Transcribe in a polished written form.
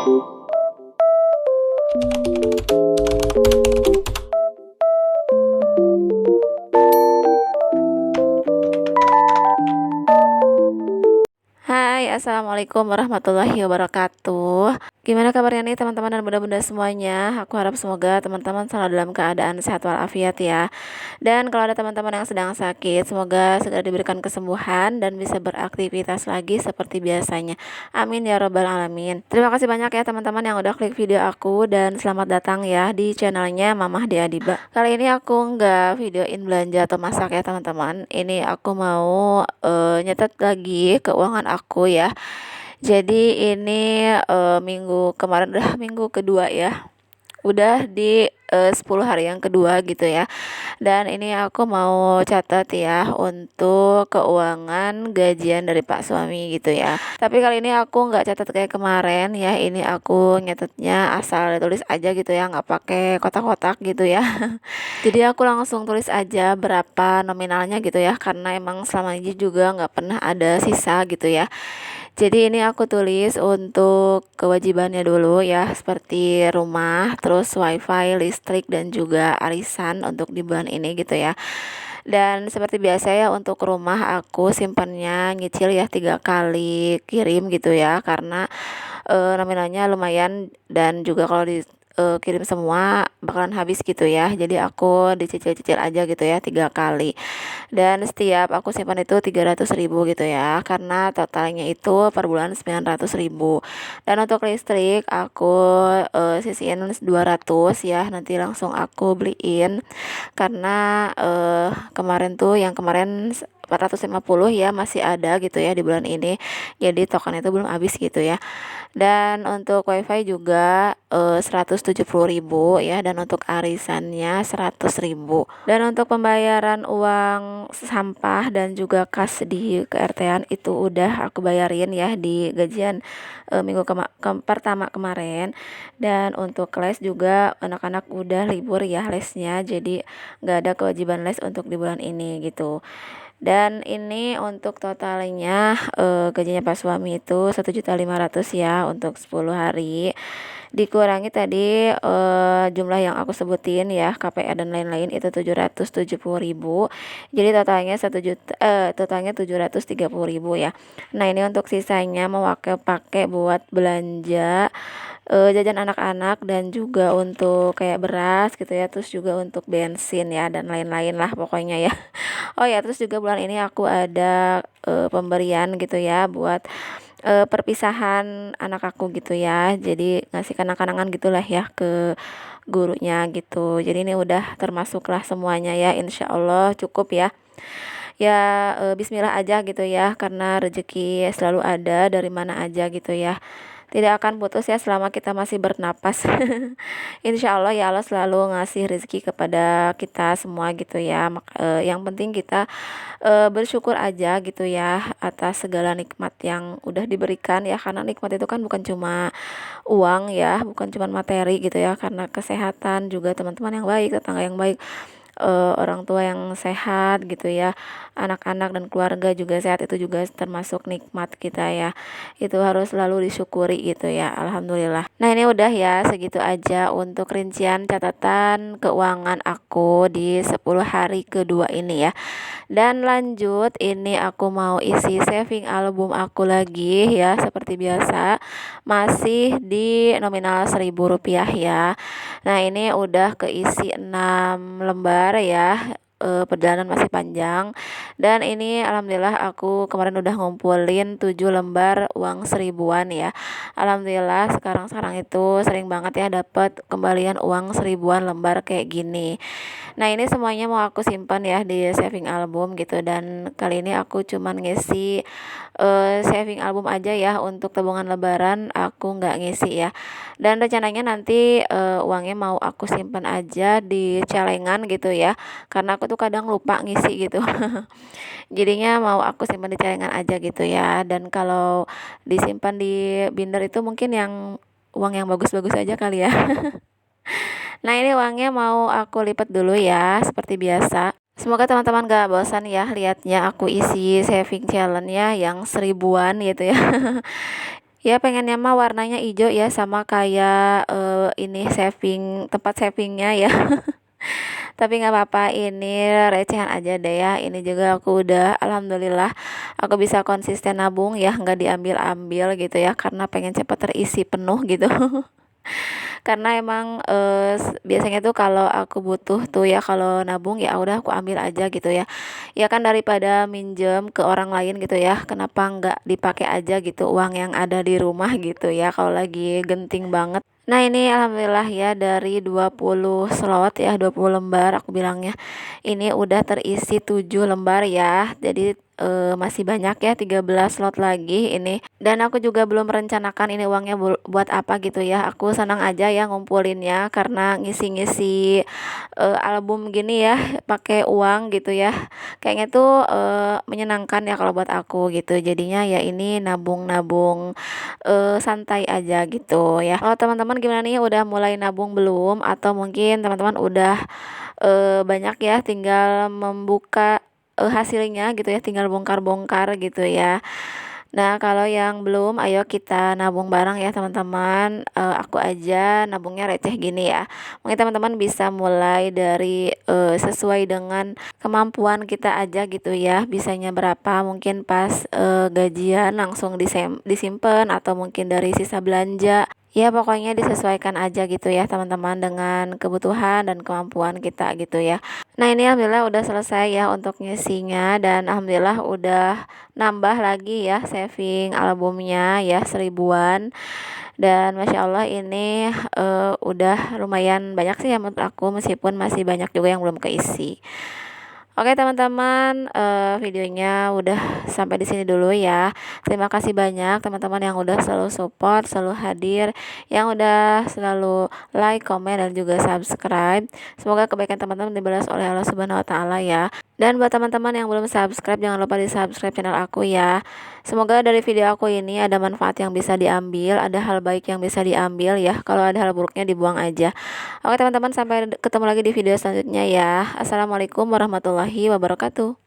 Hai, assalamualaikum warahmatullahi wabarakatuh. Gimana kabarnya nih teman-teman dan bunda-bunda semuanya? Aku harap semoga teman-teman selalu dalam keadaan sehat walafiat ya. Dan kalau ada teman-teman yang sedang sakit, semoga segera diberikan kesembuhan dan bisa beraktivitas lagi seperti biasanya. Amin ya robbal alamin. Terima kasih banyak ya teman-teman yang udah klik video aku, dan selamat datang ya di channelnya Mamah Diadiba. Kali ini aku nggak videoin belanja atau masak ya teman-teman. Ini aku mau nyetet lagi keuangan aku ya. Jadi ini minggu kemarin udah minggu kedua ya. Udah di 10 hari yang kedua gitu ya. Dan ini aku mau catat ya untuk keuangan gajian dari Pak suami gitu ya. Tapi kali ini aku nggak catat kayak kemarin ya. Ini aku nyatetnya asal tulis aja gitu ya, nggak pakai kotak-kotak gitu ya. Jadi aku langsung tulis aja berapa nominalnya gitu ya, karena emang selama ini juga nggak pernah ada sisa gitu ya. Jadi ini aku tulis untuk kewajibannya dulu ya, seperti rumah, terus wifi, listrik, dan juga arisan untuk di bulan ini gitu ya. Dan seperti biasa ya, untuk rumah aku simpannya nyicil ya 3 kali kirim gitu ya, karena nominalnya lumayan, dan juga kalau di kirim semua bakalan habis gitu ya. Jadi aku dicicil-cicil aja gitu ya 3 kali, dan setiap aku simpan itu 300.000 gitu ya, karena totalnya itu per bulan 900.000. Dan untuk listrik aku sisihin 200 ya, nanti langsung aku beliin, karena kemarin tuh yang kemarin 450 ya masih ada gitu ya di bulan ini, jadi token itu belum habis gitu ya. Dan untuk wifi juga 170.000 ya, dan untuk arisannya 100.000. Dan untuk pembayaran uang sampah dan juga kas di KRT-an itu udah aku bayarin ya di gajian minggu pertama kemarin. Dan untuk les juga anak-anak udah libur ya lesnya, jadi nggak ada kewajiban les untuk di bulan ini gitu. Dan ini untuk totalnya gajinya Pak suami itu 1.500.000 ya untuk 10 hari. Dikurangi tadi jumlah yang aku sebutin ya, KPR dan lain-lain, itu 770.000. Jadi totalnya 730.000 ya. Nah, ini untuk sisanya mau pakai buat belanja jajan anak-anak, dan juga untuk kayak beras gitu ya, terus juga untuk bensin ya, dan lain-lain lah pokoknya ya. Oh ya, terus juga bulan ini aku ada pemberian gitu ya buat perpisahan anak aku gitu ya. Jadi ngasih kenang-kenangan gitulah ya ke gurunya gitu. Jadi ini udah termasuk lah semuanya ya, insya Allah cukup ya. Ya bismillah aja gitu ya, karena rezeki selalu ada dari mana aja gitu ya, tidak akan putus ya selama kita masih bernapas. Insya Allah ya, Allah selalu ngasih rezeki kepada kita semua gitu ya. Yang penting kita bersyukur aja gitu ya atas segala nikmat yang udah diberikan ya, karena nikmat itu kan bukan cuma uang ya, bukan cuma materi gitu ya, karena kesehatan juga, teman-teman yang baik, tetangga yang baik, orang tua yang sehat gitu ya, anak-anak dan keluarga juga sehat, itu juga termasuk nikmat kita ya. Itu harus selalu disyukuri gitu ya, alhamdulillah. Nah, ini udah ya, segitu aja untuk rincian catatan keuangan aku di 10 hari kedua ini ya. Dan lanjut, ini aku mau isi saving album aku lagi ya, seperti biasa masih di nominal Rp1.000 ya. Nah, ini udah keisi 6 lembar ya. Perjalanan masih panjang, dan ini alhamdulillah aku kemarin udah ngumpulin 7 lembar uang 1.000-an ya. Alhamdulillah sekarang itu sering banget ya dapat kembalian uang 1.000-an lembar kayak gini. Nah, ini semuanya mau aku simpan ya di saving album gitu, dan kali ini aku cuman ngisi saving album aja ya, untuk tabungan lebaran aku nggak ngisi ya. Dan rencananya nanti uangnya mau aku simpan aja di celengan gitu ya, karena aku tuh kadang lupa ngisi gitu. Jadinya mau aku simpan di celengan aja gitu ya. Dan kalau disimpan di binder itu mungkin yang uang yang bagus-bagus aja kali ya. Nah, ini uangnya mau aku lipat dulu ya, seperti biasa. Semoga teman-teman gak bosan ya liatnya aku isi saving challenge ya yang 1.000-an gitu ya. Ya pengennya mah warnanya hijau ya, sama kayak ini saving, tempat savingnya ya. Tapi nggak apa-apa, ini recehan aja deh ya. Ini juga aku udah alhamdulillah aku bisa konsisten nabung ya, nggak diambil-ambil gitu ya, karena pengen cepat terisi penuh gitu. Karena emang biasanya tuh kalau aku butuh tuh ya, kalau nabung ya udah aku ambil aja gitu ya. Ya kan daripada minjem ke orang lain gitu ya, kenapa nggak dipakai aja gitu uang yang ada di rumah gitu ya, kalau lagi genting banget. Nah ini alhamdulillah ya, dari 20 slot ya, 20 lembar aku bilangnya, ini udah terisi 7 lembar ya. Jadi masih banyak ya, 13 slot lagi ini. Dan aku juga belum merencanakan ini uangnya buat apa gitu ya. Aku senang aja ya ngumpulinnya, karena ngisi-ngisi album gini ya pakai uang gitu ya. Kayaknya tuh menyenangkan ya kalau buat aku gitu. Jadinya ya ini nabung-nabung santai aja gitu ya. Kalau teman-teman gimana nih, udah mulai nabung belum? Atau mungkin teman-teman udah banyak ya, tinggal membuka hasilnya gitu ya, tinggal bongkar-bongkar gitu ya. Nah, kalau yang belum, ayo kita nabung bareng ya teman-teman. Aku aja nabungnya receh gini ya. Mungkin teman-teman bisa mulai dari sesuai dengan kemampuan kita aja gitu ya. Bisanya berapa? Mungkin pas gajian langsung disimpan, atau mungkin dari sisa belanja. Ya pokoknya disesuaikan aja gitu ya teman-teman, dengan kebutuhan dan kemampuan kita gitu ya. Nah ini alhamdulillah udah selesai ya untuk ngisinya, dan alhamdulillah udah nambah lagi ya saving albumnya ya, 1000-an. Dan masya Allah ini udah lumayan banyak sih ya menurut aku, meskipun masih banyak juga yang belum keisi. Oke teman-teman, videonya udah sampai di sini dulu ya. Terima kasih banyak teman-teman yang udah selalu support, selalu hadir, yang udah selalu like, komen, dan juga subscribe. Semoga kebaikan teman-teman dibalas oleh Allah Subhanahu wa taala ya. Dan buat teman-teman yang belum subscribe, jangan lupa di-subscribe channel aku ya. Semoga dari video aku ini ada manfaat yang bisa diambil, ada hal baik yang bisa diambil ya. Kalau ada hal buruknya dibuang aja. Oke teman-teman, sampai ketemu lagi di video selanjutnya ya. Assalamualaikum warahmatullahi wabarakatuh.